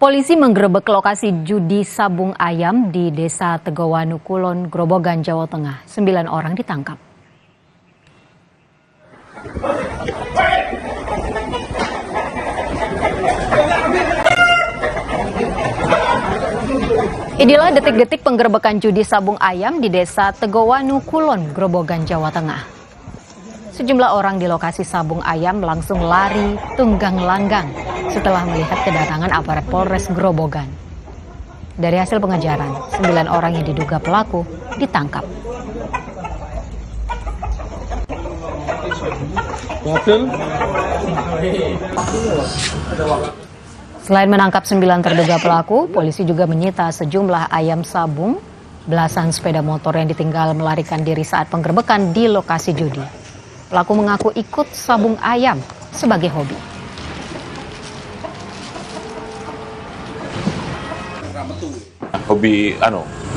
Polisi menggerebek lokasi judi sabung ayam di Desa Tegowanu Kulon, Grobogan, Jawa Tengah. 9 orang ditangkap. Inilah detik-detik penggerebekan judi sabung ayam di Desa Tegowanu Kulon, Grobogan, Jawa Tengah. Sejumlah orang di lokasi sabung ayam langsung lari tunggang langgang setelah melihat kedatangan aparat Polres Grobogan. Dari hasil pengejaran, 9 orang yang diduga pelaku ditangkap. Selain menangkap 9 terduga pelaku, polisi juga menyita sejumlah ayam sabung, belasan sepeda motor yang ditinggal melarikan diri saat penggerebekan di lokasi judi. Pelaku mengaku ikut sabung ayam sebagai hobi. Hobi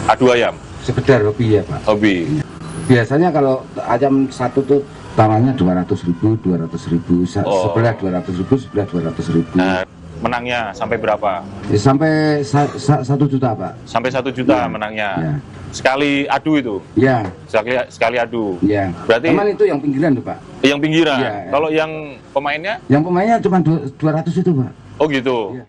adu ayam. Sekedar hobi ya Pak. Hobi. Biasanya kalau ayam satu tuh tawarnya 200.000, 200.000, sebelah 200.000, sebelah 200.000. Nah, menangnya sampai berapa? Ya, sampai 1 juta Pak. Sampai 1 juta Ya. menangnya. Ya. Sekali adu itu? Ya. Sekali adu? Ya. Berarti Teman itu yang pinggiran tuh Pak. Yang pinggiran? Ya. Kalau yang pemainnya? Yang pemainnya cuma 200 itu Pak. Oh gitu? Ya.